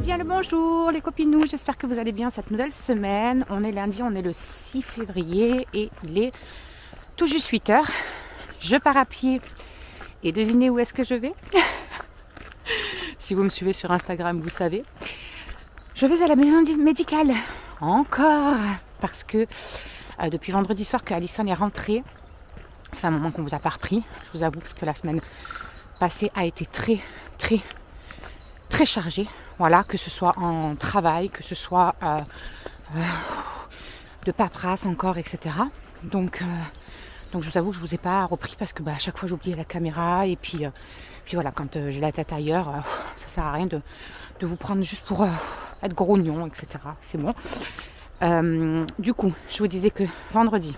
bien le bonjour les copinous, j'espère que vous allez bien cette nouvelle semaine. On est lundi, on est le 6 février et il est tout juste 8 h. Je pars à pied et devinez où est-ce que je vais? Si vous me suivez sur Instagram, vous savez. Je vais à la maison médicale, encore, parce que depuis vendredi soir que Alison est rentrée, ça fait un moment qu'on vous a pas repris, je vous avoue, parce que la semaine passée a été très chargée. Voilà, que ce soit en travail, que ce soit de paperasse encore, etc. Donc je vous avoue que je ne vous ai pas repris parce que à chaque fois j'oubliais la caméra et puis voilà, quand j'ai la tête ailleurs, ça sert à rien de vous prendre juste pour être grognon, etc. C'est bon. Du coup, je vous disais que vendredi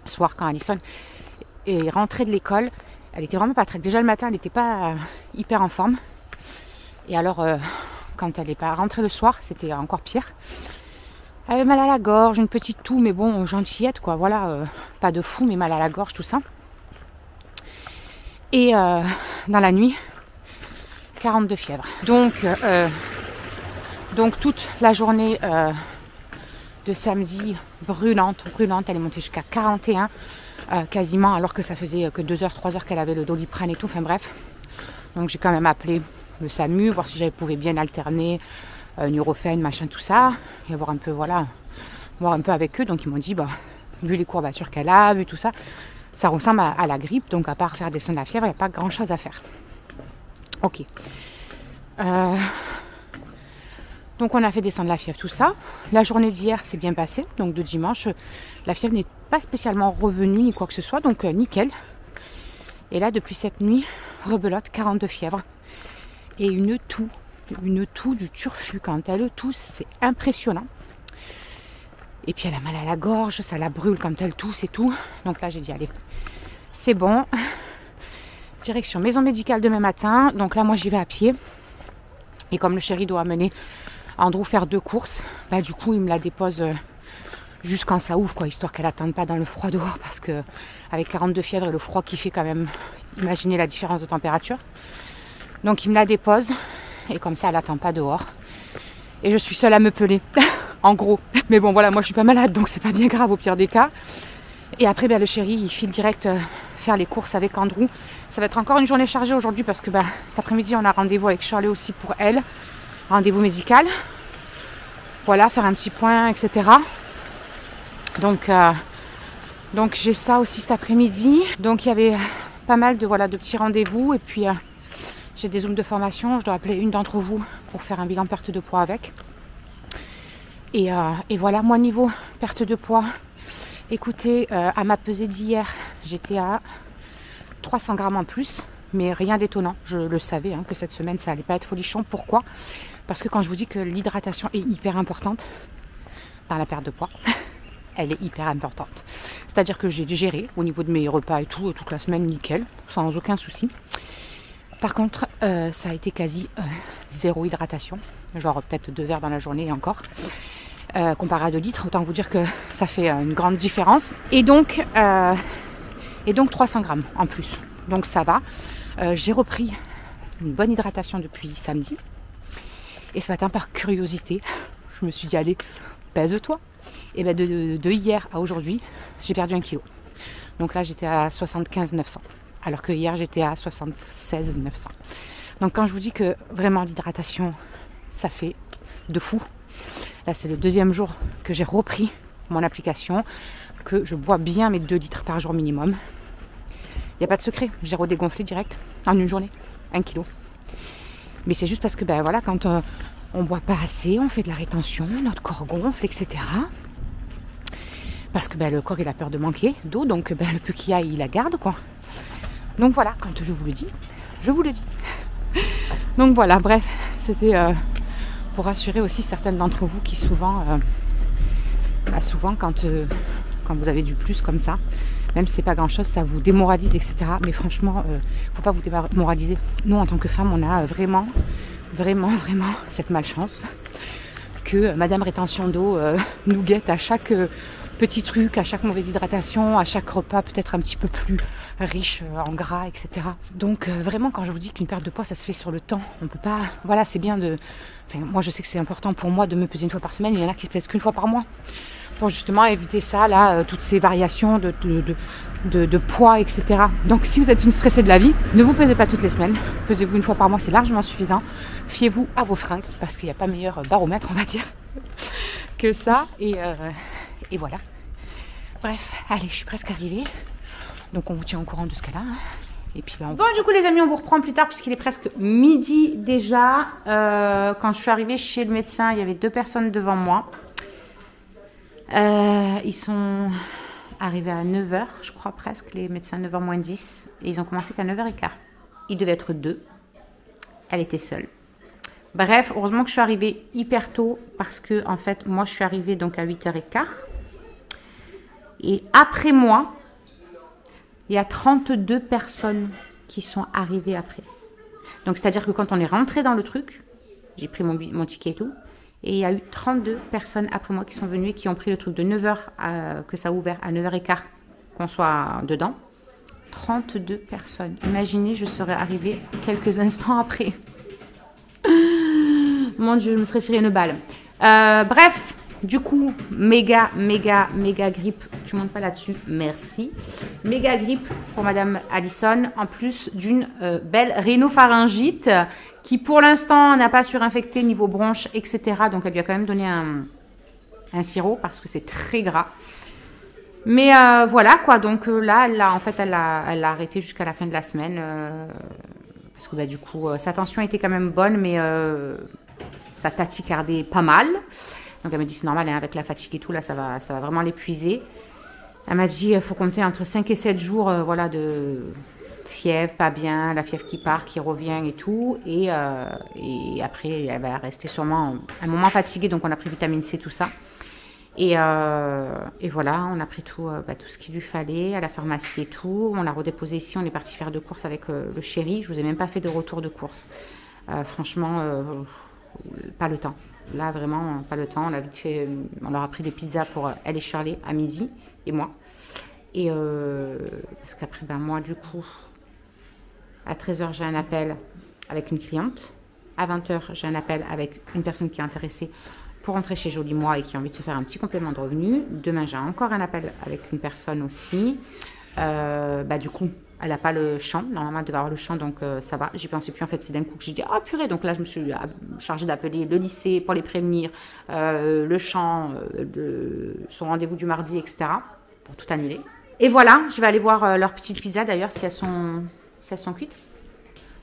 soir, quand Alison est rentrée de l'école, elle était vraiment pas très... Déjà le matin, elle n'était pas hyper en forme. Et alors, quand elle n'est pas rentrée le soir, c'était encore pire. Elle avait mal à la gorge, une petite toux, mais bon, gentillette, quoi. Voilà, pas de fou, mais mal à la gorge, tout ça. Et dans la nuit, 42 fièvres. Donc toute la journée de samedi, brûlante, elle est montée jusqu'à 41, quasiment, alors que ça faisait que 2 h, 3 h qu'elle avait le Doliprane et tout, enfin bref. Donc j'ai quand même appelé le SAMU, voir si j'avais pouvais bien alterner Nurofen, machin, tout ça, et voir un peu, voilà, voir un peu avec eux. Donc ils m'ont dit, vu les courbatures qu'elle a, vu tout ça, ça ressemble à la grippe, donc à part faire descendre la fièvre, il n'y a pas grand chose à faire. Ok. Donc on a fait descendre la fièvre, tout ça. La journée d'hier s'est bien passée, donc de dimanche, la fièvre n'est pas spécialement revenue ni quoi que ce soit, donc nickel. Et là, depuis cette nuit, rebelote, 42 fièvres. Et une toux du turfu. Quand elle tousse, c'est impressionnant. Et puis elle a mal à la gorge, ça la brûle quand elle tousse et tout. Donc là, j'ai dit, allez, c'est bon. Direction maison médicale demain matin. Donc là, moi, j'y vais à pied. Et comme le chéri doit amener Andrew faire 2 courses, du coup, il me la dépose juste quand ça ouvre, quoi, histoire qu'elle n'attende pas dans le froid dehors. Parce que avec 42 fièvres et le froid qui fait quand même, imaginez la différence de température. Donc il me la dépose et comme ça elle n'attend pas dehors. Et je suis seule à me peler, en gros. Mais bon voilà, moi je suis pas malade donc c'est pas bien grave au pire des cas. Et après le chéri il file direct faire les courses avec Andrew. Ça va être encore une journée chargée aujourd'hui parce que cet après-midi on a rendez-vous avec Charlie aussi pour elle. Rendez-vous médical. Voilà, faire un petit point, etc. Donc j'ai ça aussi cet après-midi. Donc il y avait pas mal de petits rendez-vous et puis j'ai des zooms de formation, je dois appeler une d'entre vous pour faire un bilan perte de poids avec. Et voilà, moi niveau perte de poids, écoutez, à ma pesée d'hier, j'étais à 300 grammes en plus, mais rien d'étonnant. Je le savais que cette semaine, ça allait pas être folichon. Pourquoi? Parce que quand je vous dis que l'hydratation est hyper importante dans la perte de poids, elle est hyper importante. C'est-à-dire que j'ai géré au niveau de mes repas et tout, toute la semaine, nickel, sans aucun souci. Par contre, ça a été quasi zéro hydratation, genre peut-être 2 verres dans la journée et encore, comparé à 2 litres, autant vous dire que ça fait une grande différence. Et donc 300 grammes en plus, donc ça va. J'ai repris une bonne hydratation depuis samedi, et ce matin par curiosité, je me suis dit allez, pèse-toi. Et de hier à aujourd'hui, j'ai perdu 1 kilo. Donc là j'étais à 75 900. Alors que hier j'étais à 76 900. Donc quand je vous dis que vraiment l'hydratation, ça fait de fou. Là c'est le 2e jour que j'ai repris mon application, que je bois bien mes 2 litres par jour minimum. Il n'y a pas de secret, j'ai redégonflé direct en une journée, 1 kilo. Mais c'est juste parce que voilà, quand on boit pas assez, on fait de la rétention, notre corps gonfle, etc. Parce que le corps il a peur de manquer d'eau, donc le peu qu'il y a il la garde, quoi. Donc voilà, quand je vous le dis, je vous le dis. Donc voilà, bref, c'était pour rassurer aussi certaines d'entre vous qui souvent quand vous avez du plus comme ça, même si c'est pas grand chose, ça vous démoralise, etc. Mais franchement, faut pas vous démoraliser. Nous, en tant que femmes, on a vraiment cette malchance que Madame Rétention d'eau nous guette à chaque petit truc, à chaque mauvaise hydratation, à chaque repas peut-être un petit peu plus riche en gras, etc. Donc vraiment, quand je vous dis qu'une perte de poids, ça se fait sur le temps, on peut pas... Voilà, c'est bien de... Enfin, moi, je sais que c'est important pour moi de me peser une fois par semaine. Il y en a qui se pèsent qu'une fois par mois. Pour justement éviter ça, là, toutes ces variations de poids, etc. Donc, si vous êtes une stressée de la vie, ne vous pesez pas toutes les semaines. Pesez-vous une fois par mois, c'est largement suffisant. Fiez-vous à vos fringues, parce qu'il n'y a pas meilleur baromètre, on va dire, que ça. Et voilà. Bref, allez, je suis presque arrivée. Donc on vous tient au courant de ce cas-là. Et puis bon, du coup les amis, on vous reprend plus tard puisqu'il est presque midi déjà. Quand je suis arrivée chez le médecin, il y avait 2 personnes devant moi. Ils sont arrivés à 9h, je crois presque, les médecins 9h moins 10. Et ils ont commencé qu'à 9h15. Il devait être 2. Elle était seule. Bref, heureusement que je suis arrivée hyper tôt parce que en fait, moi je suis arrivée donc à 8h15. Et après moi, il y a 32 personnes qui sont arrivées après. Donc, c'est-à-dire que quand on est rentré dans le truc, j'ai pris mon ticket et tout, et il y a eu 32 personnes après moi qui sont venues et qui ont pris le truc de 9h que ça a ouvert à 9h15 qu'on soit dedans. 32 personnes. Imaginez, je serais arrivée quelques instants après. Mon Dieu, je me serais tiré une balle. Bref. Du coup, méga grippe. Tu montes pas là-dessus, merci. Méga grippe pour Madame Allison, en plus d'une belle rhinopharyngite qui pour l'instant n'a pas surinfecté niveau bronche, etc. Donc elle lui a quand même donné un sirop parce que c'est très gras. Mais voilà quoi, donc là, elle a arrêté jusqu'à la fin de la semaine. Parce que bah, du coup, sa tension était quand même bonne, mais sa tachycardie pas mal. Donc elle me dit c'est normal, hein, avec la fatigue et tout, là ça va vraiment l'épuiser. Elle m'a dit il faut compter entre 5 et 7 jours voilà, de fièvre, pas bien, la fièvre qui part, qui revient et tout. Et après elle va rester sûrement un moment fatiguée, donc on a pris vitamine C, tout ça. Et voilà, on a pris tout ce qu'il lui fallait à la pharmacie et tout. On l'a redéposé ici, on est parti faire 2 courses avec le chéri. Je vous ai même pas fait de retour de course. Franchement, pas le temps. Là, vraiment, pas le temps. On a vite fait, on leur a pris des pizzas pour elle et Shirley à midi, et moi. Et parce qu'après, ben, moi, du coup, à 13h, j'ai un appel avec une cliente. À 20h, j'ai un appel avec une personne qui est intéressée pour rentrer chez Jolie Moi et qui a envie de se faire un petit complément de revenu. Demain, j'ai encore un appel avec une personne aussi. Du coup, elle n'a pas le champ. Normalement, elle devait avoir le champ, donc ça va. J'y pensais plus, en fait. C'est d'un coup que j'ai dit, ah purée. Donc là, je me suis chargée d'appeler le lycée pour les prévenir, le champ, son rendez-vous du mardi, etc. pour tout annuler. Et voilà, je vais aller voir leurs petites pizzas, d'ailleurs, si elles sont cuites.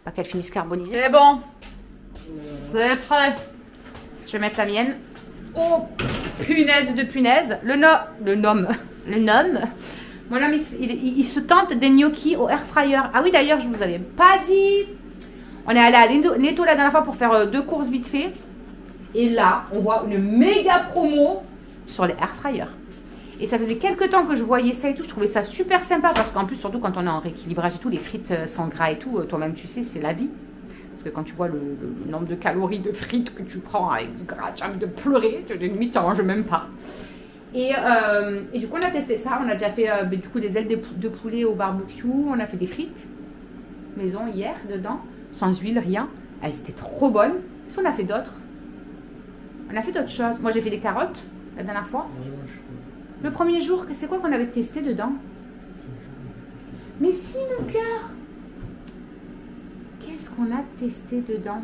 Pas qu'elles finissent carbonisées. C'est bon. C'est prêt. Je vais mettre la mienne. Oh, punaise de punaise. Le nom. Mon homme, il se tente des gnocchis au air fryer. Ah oui, d'ailleurs, je vous avais pas dit. On est allé à Netto la dernière fois pour faire 2 courses vite fait. Et là, on voit une méga promo sur les air fryers. Et ça faisait quelques temps que je voyais ça et tout. Je trouvais ça super sympa parce qu'en plus, surtout quand on est en rééquilibrage et tout, les frites sans gras et tout, toi-même, tu sais, c'est la vie. Parce que quand tu vois le nombre de calories de frites que tu prends avec du gras, tu as envie de pleurer. Limite, tu n'en manges même pas. Et du coup, on a testé ça. On a déjà fait du coup des ailes de poulet au barbecue. On a fait des frites maison hier dedans, sans huile, rien. Elles étaient trop bonnes. Qu'est-ce qu'on a fait d'autres? On a fait d'autres choses. Moi, j'ai fait des carottes la dernière fois. Le premier jour, c'est quoi qu'on avait testé dedans? Mais si, mon cœur! Qu'est-ce qu'on a testé dedans?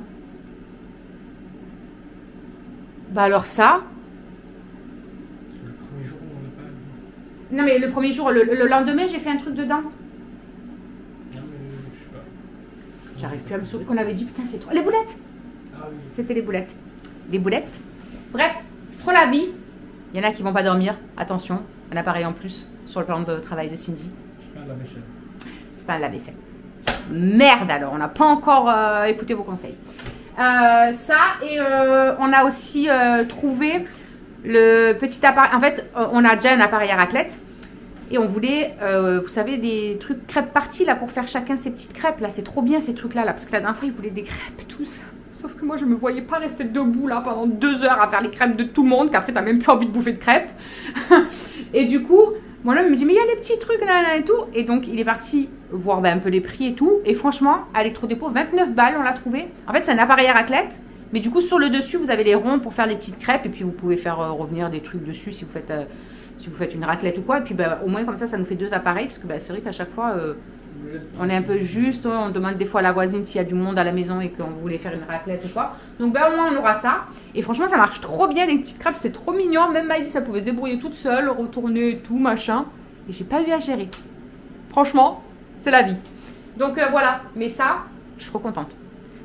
Bah alors ça. Le premier jour, on n'a pas... Non mais le premier jour, le lendemain, j'ai fait un truc dedans. Non mais je sais pas. J'arrive plus à me souvenir qu'on avait dit, putain, c'est toi. Les boulettes! Ah oui. C'était les boulettes. Des boulettes. Bref, trop la vie. Il y en a qui vont pas dormir. Attention, un appareil en plus sur le plan de travail de Cindy. C'est pas un lave-vaisselle. C'est pas un lave-vaisselle. Merde alors, on n'a pas encore écouté vos conseils. Ça, et on a aussi trouvé le petit appareil. En fait, on a déjà un appareil à raclette. Et on voulait, vous savez, des trucs crêpes parties là pour faire chacun ses petites crêpes. Là, c'est trop bien ces trucs-là. Là, parce que la dernière fois, ils voulaient des crêpes tous. Sauf que moi, je me voyais pas rester debout là pendant 2 heures à faire les crêpes de tout le monde. Qu'après, t'as même plus envie de bouffer de crêpes. Et du coup, Mon homme me dit, mais il y a les petits trucs, là, et tout. Et donc, il est parti voir un peu les prix et tout. Et franchement, à Electrodépôt, 29 balles, on l'a trouvé. En fait, c'est un appareil à raclette. Mais du coup, sur le dessus, vous avez les ronds pour faire des petites crêpes. Et puis, vous pouvez faire revenir des trucs dessus si vous faites une raclette ou quoi. Et puis, au moins, comme ça nous fait 2 appareils. Parce que c'est vrai qu'à chaque fois, on est un peu juste. On demande des fois à la voisine s'il y a du monde à la maison et qu'on voulait faire une raclette ou quoi. Donc, au moins, on aura ça. Et franchement, ça marche trop bien. Les petites crêpes, c'était trop mignon. Même Maïlis, ça pouvait se débrouiller toute seule, retourner et tout, machin. Et j'ai pas eu à gérer. Franchement, c'est la vie. Donc, voilà. Mais ça, je suis trop contente.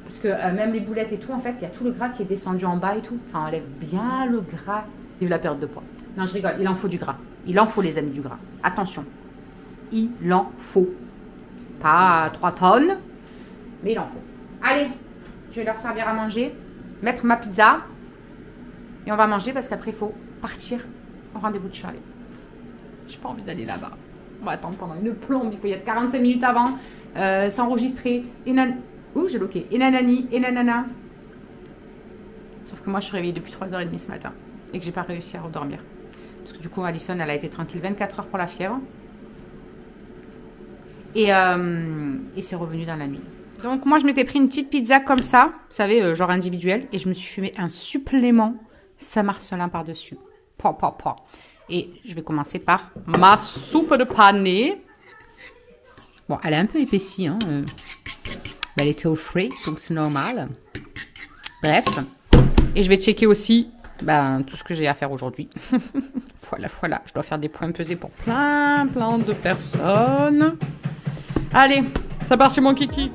Parce que même les boulettes et tout, en fait, il y a tout le gras qui est descendu en bas et tout. Ça enlève bien le gras et la perte de poids. Non, je rigole. Il en faut du gras. Il en faut, les amis, du gras. Attention. Il en faut. Pas 3 tonnes, mais il en faut. Allez, je vais leur servir à manger, mettre ma pizza et on va manger parce qu'après il faut partir au rendez-vous de Charlie. J'ai pas envie d'aller là-bas. On va attendre pendant une plombe, il faut y être 45 minutes avant, s'enregistrer. Ouh, j'ai loqué. Et nanani, et nanana. Sauf que moi je suis réveillée depuis 3h30 ce matin et que j'ai pas réussi à redormir. Parce que du coup, Alison, elle a été tranquille 24 heures pour la fièvre. Et c'est revenu dans la nuit. Donc moi je m'étais pris une petite pizza comme ça, vous savez, genre individuelle, et je me suis fumé un supplément Saint-Marcelin par-dessus. Et je vais commencer par ma soupe de panais. Bon, elle est un peu épaissie, hein. Elle était au frais, donc c'est normal. Bref. Et je vais checker aussi tout ce que j'ai à faire aujourd'hui. Voilà. Je dois faire des points pesés pour plein de personnes. Allez, c'est parti mon kiki.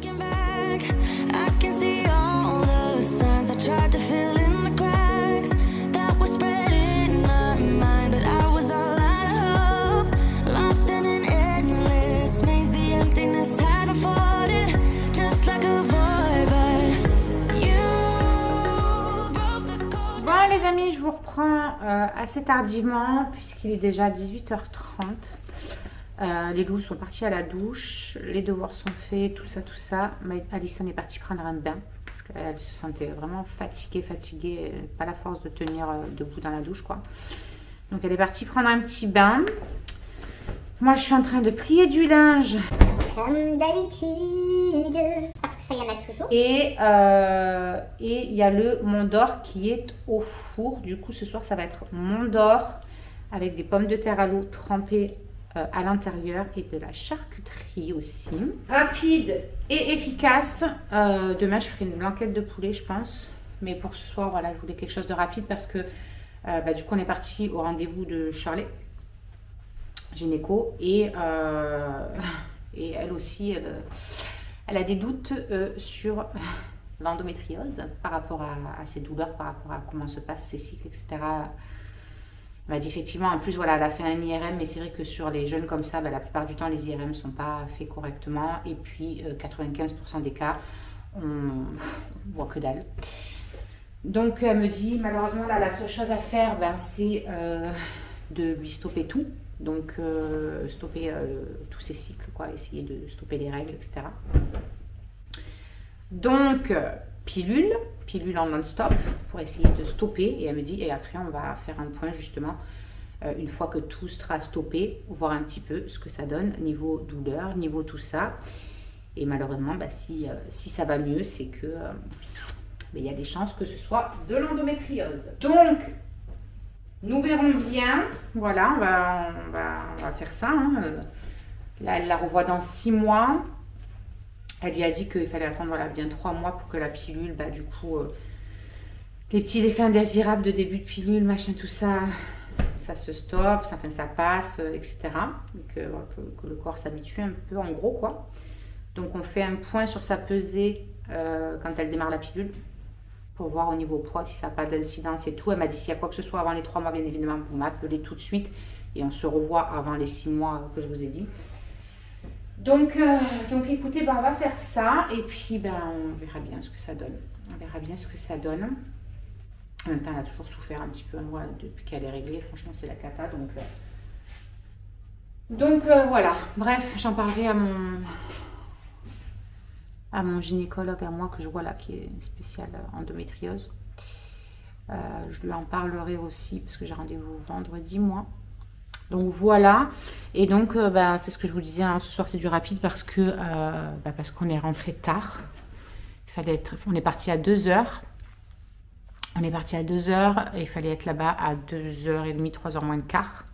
Bon les amis, je vous reprends assez tardivement puisqu'il est déjà 18h30. Les loups sont partis à la douche, les devoirs sont faits, tout ça. Alison est partie prendre un bain parce qu'elle se sentait vraiment fatiguée, pas la force de tenir debout dans la douche quoi. Donc elle est partie prendre un petit bain. Moi je suis en train de plier du linge. Comme d'habitude, parce que ça y en a toujours. Et il y a le Mont d'Or qui est au four. Du coup ce soir ça va être Mont d'Or avec des pommes de terre à l'eau trempées à l'intérieur et de la charcuterie aussi. Rapide et efficace. Demain, je ferai une blanquette de poulet, je pense. Mais pour ce soir, voilà, je voulais quelque chose de rapide parce que du coup, on est parti au rendez-vous de Shirley, gynéco. Et elle aussi, elle a des doutes sur l'endométriose par rapport à ses douleurs, par rapport à comment se passent ses cycles, etc. Elle m'a dit effectivement, en plus, voilà, elle a fait un IRM, mais c'est vrai que sur les jeunes comme ça, la plupart du temps, les IRM ne sont pas faits correctement. Et puis, 95% des cas, on voit que dalle. Donc, elle me dit, malheureusement, là, la seule chose à faire, c'est de lui stopper tout. Donc, stopper tous ses cycles, quoi, essayer de stopper les règles, etc. Donc, pilule en non-stop pour essayer de stopper. Et elle me dit, et après on va faire un point justement, une fois que tout sera stoppé, voir un petit peu ce que ça donne, niveau douleur, niveau tout ça. Et malheureusement, si ça va mieux, c'est que il y a des chances que ce soit de l'endométriose. Donc, nous verrons bien. Voilà, on va faire ça. Hein. Là, elle la revoit dans 6 mois. Elle lui a dit qu'il fallait attendre bien 3 mois pour que la pilule, du coup, les petits effets indésirables de début de pilule, machin, tout ça, ça se stoppe, ça passe, etc. Donc, que le corps s'habitue un peu, en gros, quoi. Donc, on fait un point sur sa pesée quand elle démarre la pilule pour voir au niveau poids si ça n'a pas d'incidence et tout. Elle m'a dit s'il y a quoi que ce soit avant les 3 mois, bien évidemment, vous m'appelez tout de suite et on se revoit avant les 6 mois que je vous ai dit. Donc écoutez, on va faire ça et puis on verra bien ce que ça donne. En même temps, elle a toujours souffert un petit peu depuis qu'elle est réglée. Franchement, c'est la cata. Donc voilà. Bref, j'en parlerai à mon gynécologue à moi que je vois là, qui est spécial endométriose. Je lui en parlerai aussi parce que j'ai rendez-vous vendredi, moi. Donc voilà. Et donc ben, c'est ce que je vous disais, hein, ce soir c'est du rapide parce que parce qu'on est rentré tard. On est parti à 2h. On est parti à 2h et il fallait être là-bas à 2h30, 3h moins le quart.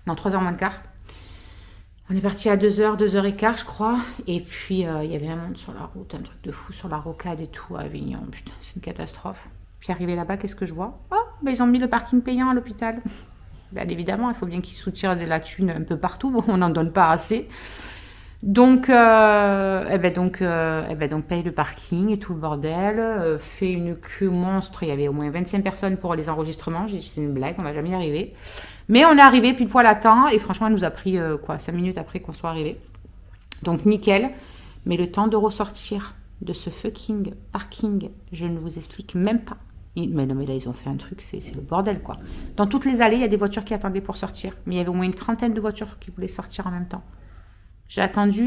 Non, 3h moins le quart. On est parti à 2h, 2h15 je crois. Et puis il y avait un monde sur la route, un truc de fou sur la rocade et tout à Avignon. Putain, c'est une catastrophe. Puis arrivé là-bas, qu'est-ce que je vois? Oh, ben, ils ont mis le parking payant à l'hôpital. Bien évidemment, il faut bien qu'ils soutiennent de la thune un peu partout. On n'en donne pas assez. Donc, donc paye le parking et tout le bordel. Fait une queue monstre. Il y avait au moins 25 personnes pour les enregistrements. J'ai dit, c'est une blague, on va jamais y arriver. Mais on est arrivé pile poil à temps. Et franchement, elle nous a pris 5 minutes après qu'on soit arrivé. Donc, nickel. Mais le temps de ressortir de ce fucking parking, je ne vous explique même pas. Mais non, mais là, ils ont fait un truc, c'est le bordel, quoi. Dans toutes les allées, il y a des voitures qui attendaient pour sortir. Mais il y avait au moins une trentaine de voitures qui voulaient sortir en même temps.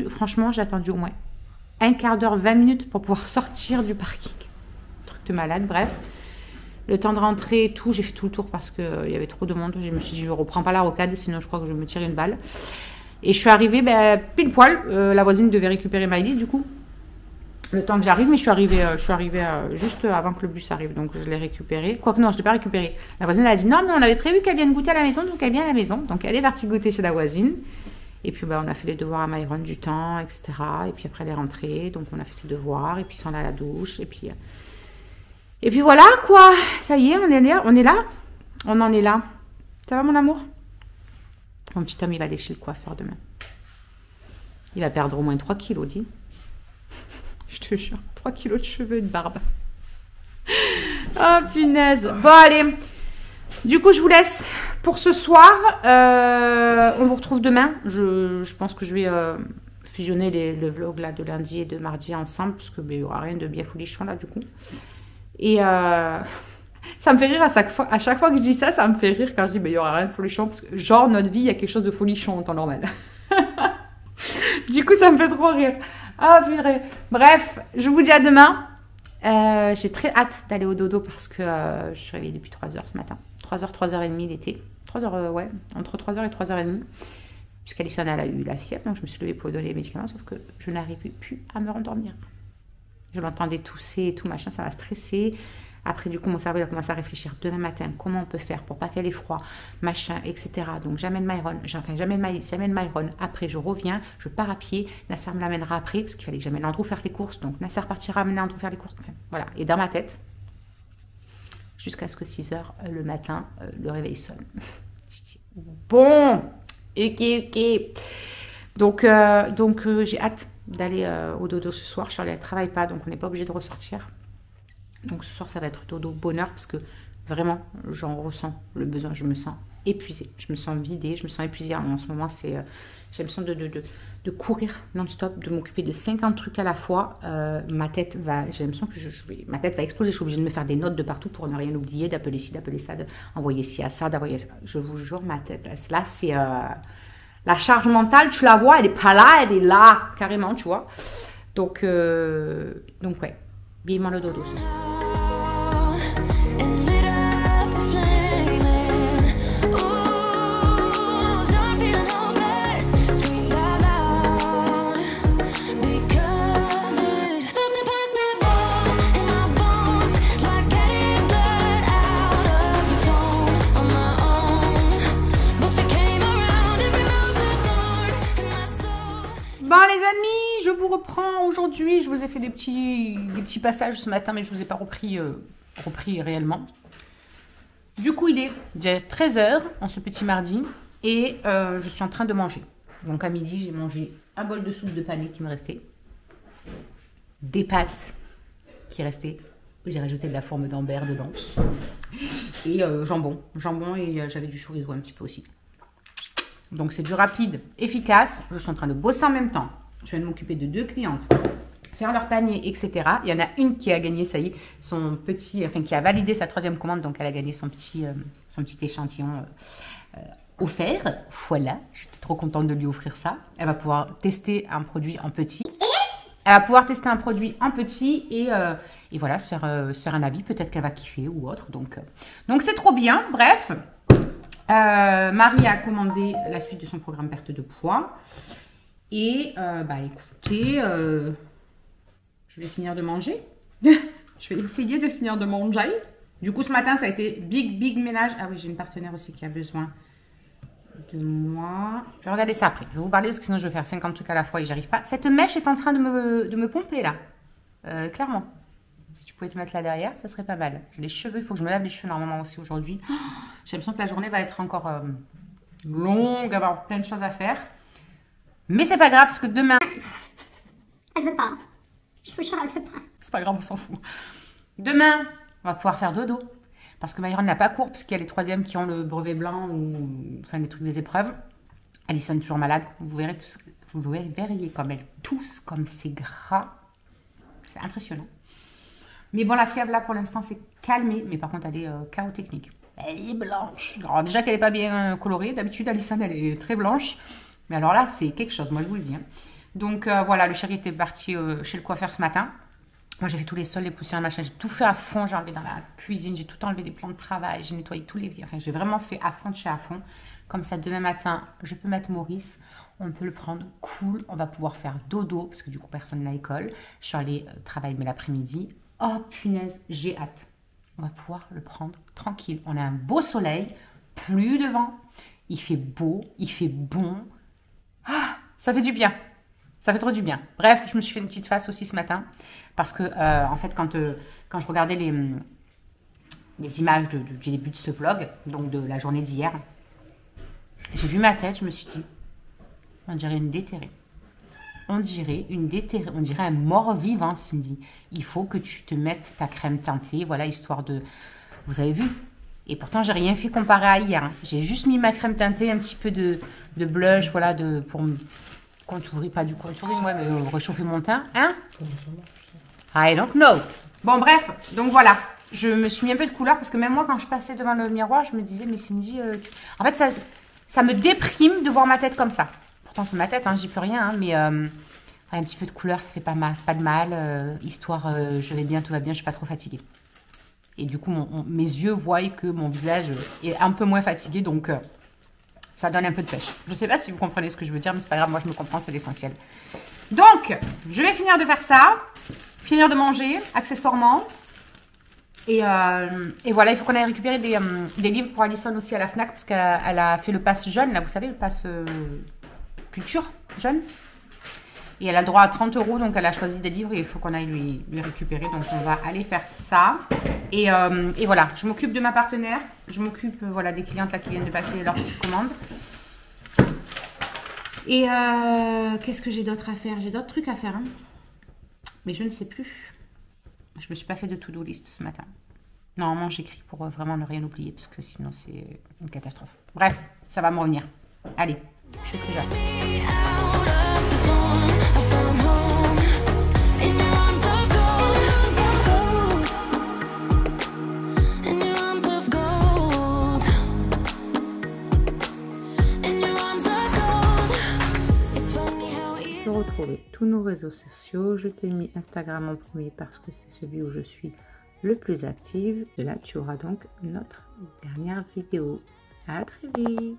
Franchement, j'ai attendu au moins un quart d'heure, 20 minutes pour pouvoir sortir du parking. Truc de malade, bref. Le temps de rentrer et tout, j'ai fait tout le tour parce qu'il y avait trop de monde. Je me suis dit, je ne reprends pas la rocade, sinon je crois que je vais me tirer une balle. Et je suis arrivée pile poil. La voisine devait récupérer Maëlys, du coup. Le temps que j'arrive, mais je suis arrivée juste avant que le bus arrive, donc je l'ai récupéré. Quoique non, je ne l'ai pas récupéré. La voisine, elle a dit non, mais on avait prévu qu'elle vienne goûter à la maison, donc elle vient à la maison. Donc elle est partie goûter chez la voisine. Et puis on a fait les devoirs à Myron du temps, etc. Et puis après elle est rentrée, donc on a fait ses devoirs, et puis on a la douche, et puis voilà quoi. Ça y est, on est là, on en est là. Ça va mon amour? Mon petit homme, il va aller chez le coiffeur demain. Il va perdre au moins 3 kilos, dis. Je te jure, 3 kilos de cheveux et de barbe. Oh, punaise. Bon, allez. Du coup, je vous laisse pour ce soir. On vous retrouve demain. Je pense que je vais fusionner le vlog là, de lundi et de mardi ensemble, parce qu'il n'y aura rien de bien folichon là, du coup. Et ça me fait rire à chaque fois que je dis ça, ça me fait rire quand je dis il n'y aura rien de folichon, parce que genre, notre vie, il y a quelque chose de folichon en temps normal. Du coup, ça me fait trop rire. Ah, purée. Bref, je vous dis à demain. J'ai très hâte d'aller au dodo parce que je suis réveillée depuis 3h ce matin. 3h, 3h30 l'été. 3h, ouais, entre 3h et 3h30. Puisqu'Alison, elle a eu la fièvre, donc je me suis levée pour donner les médicaments, sauf que je n'arrivais plus à me rendormir. Je l'entendais tousser et tout, machin, ça m'a stressée. Après, du coup, mon cerveau a commencé à réfléchir demain matin, comment on peut faire pour pas qu'elle ait froid, machin, etc. Donc, j'amène Myron, j'amène Maëlys, j'amène Myron. Après, je reviens, je pars à pied. Nasser me l'amènera après, parce qu'il fallait que j'amène Andrew faire les courses. Donc, Nasser partira amener Andrew faire les courses. Enfin, voilà. Et dans ma tête, jusqu'à ce que 6h le matin, le réveil sonne. Bon, ok. Donc j'ai hâte d'aller au dodo ce soir. Charlie, elle ne travaille pas, donc on n'est pas obligé de ressortir. Donc ce soir, ça va être dodo bonheur parce que vraiment, j'en ressens le besoin. Je me sens épuisée, je me sens vidée, je me sens épuisée. En ce moment, j'ai l'impression de courir non-stop, de m'occuper de 50 trucs à la fois. J'ai l'impression que ma tête va exploser. Je suis obligée de me faire des notes de partout pour ne rien oublier, d'appeler ci, d'appeler ça, d'envoyer ci à ça, d'envoyer ça. Je vous jure, ma tête, là, c'est la charge mentale, tu la vois, elle n'est pas là, elle est là, carrément, tu vois. Donc ouais, vivement le dodo ce soir. Bon les amis, je vous reprends aujourd'hui. Je vous ai fait des petits passages ce matin, mais je ne vous ai pas repris réellement. Du coup, il est déjà 13h en ce petit mardi et je suis en train de manger. Donc à midi, j'ai mangé un bol de soupe de panais qui me restait, des pâtes qui restaient, j'ai rajouté de la forme d'Ambert dedans et jambon et j'avais du chorizo un petit peu aussi. Donc, c'est du rapide, efficace. Je suis en train de bosser en même temps. Je viens de m'occuper de 2 clientes, faire leur panier, etc. Il y en a une qui a gagné, ça y est, qui a validé sa 3e commande. Donc, elle a gagné son petit échantillon offert. Voilà, j'étais trop contente de lui offrir ça. Elle va pouvoir tester un produit en petit. Et voilà, se faire un avis. Peut-être qu'elle va kiffer ou autre. Donc c'est trop bien. Bref. Marie a commandé la suite de son programme perte de poids. Et écoutez, je vais finir de manger. Je vais essayer de finir de manger. Du coup, ce matin, ça a été big ménage. Ah oui, j'ai une partenaire aussi qui a besoin de moi. Je vais regarder ça après. Je vais vous parler parce que sinon, je vais faire 50 trucs à la fois et j'arrive pas. Cette mèche est en train de me pomper là. Clairement. Si tu pouvais te mettre là derrière, ça serait pas mal. J'ai les cheveux, il faut que je me lave les cheveux normalement aussi aujourd'hui. J'ai l'impression que la journée va être encore longue, avoir plein de choses à faire. Mais c'est pas grave parce que demain... Elle veut pas. Je vous jure, elle veut pas. C'est pas grave, on s'en fout. Demain, on va pouvoir faire dodo. Parce que Myron n'a pas cours, puisqu'il y a les troisièmes qui ont le brevet blanc ou enfin, des trucs des épreuves. Alison est toujours malade. Vous verrez tous, vous verriez comme elle tousse, comme c'est gras. C'est impressionnant. Mais bon, la fièvre là pour l'instant c'est calmé. Mais par contre, elle est chaos technique. Elle est blanche. Alors déjà qu'elle n'est pas bien colorée. D'habitude, Alison elle est très blanche. Mais alors là, c'est quelque chose, moi je vous le dis. Hein. Donc voilà, le chéri était parti chez le coiffeur ce matin. Moi, j'ai fait tous les sols, les poussières, machin. J'ai tout fait à fond. J'ai enlevé dans la cuisine. J'ai tout enlevé des plans de travail. J'ai nettoyé tous les vies. Enfin, j'ai vraiment fait à fond de chez à fond. Comme ça, demain matin, je peux mettre Maurice. On peut le prendre cool. On va pouvoir faire dodo. Parce que du coup, personne n'a école. Je suis allée travailler mais l'après-midi. Oh, punaise, j'ai hâte. On va pouvoir le prendre tranquille. On a un beau soleil. Plus de vent. Il fait beau. Il fait bon. Ah, ça fait du bien. Ça fait trop du bien. Bref, je me suis fait une petite face aussi ce matin. Parce que, en fait, quand je regardais les images du début de ce vlog, donc de la journée d'hier, j'ai vu ma tête, je me suis dit, on dirait une déterrée. On dirait une déterrée. On dirait un mort-vivant, Cindy. Il faut que tu te mettes ta crème teintée, voilà, histoire de... Vous avez vu? Et pourtant, j'ai rien fait comparé à hier. Hein. J'ai juste mis ma crème teintée, un petit peu de blush, voilà, pour contourer, pas du contouring, ouais, mais réchauffer mon teint, hein? I don't know. Bon, bref, donc voilà. Je me suis mis un peu de couleur parce que même moi, quand je passais devant le miroir, je me disais, mais Cindy, en fait, ça me déprime de voir ma tête comme ça. Pourtant, c'est ma tête, hein, j'y peux rien, hein, mais un petit peu de couleur, ça fait pas de mal. Histoire, je vais bien, tout va bien, je suis pas trop fatiguée. Et du coup, mes yeux voient que mon visage est un peu moins fatigué, donc... ça donne un peu de pêche. Je ne sais pas si vous comprenez ce que je veux dire, mais c'est pas grave, moi je me comprends, c'est l'essentiel. Donc, je vais finir de faire ça, finir de manger, accessoirement. Et voilà, il faut qu'on aille récupérer des livres pour Alison aussi à la Fnac, parce qu'elle a fait le pass jeune, là vous savez, le pass culture jeune. Et elle a le droit à 30 €, donc elle a choisi des livres et il faut qu'on aille lui récupérer. Donc on va aller faire ça. Et voilà, je m'occupe de ma partenaire. Je m'occupe voilà, des clientes là qui viennent de passer leur petite commande. Et qu'est-ce que j'ai d'autre à faire? J'ai d'autres trucs à faire. Hein. Mais je ne sais plus. Je me suis pas fait de to-do list ce matin. Normalement, j'écris pour vraiment ne rien oublier parce que sinon c'est une catastrophe. Bref, ça va me revenir. Allez, je fais ce que j'ai. Retrouver tous nos réseaux sociaux. Je t'ai mis Instagram en premier parce que c'est celui où je suis le plus active. Et là, tu auras donc notre dernière vidéo. À très vite!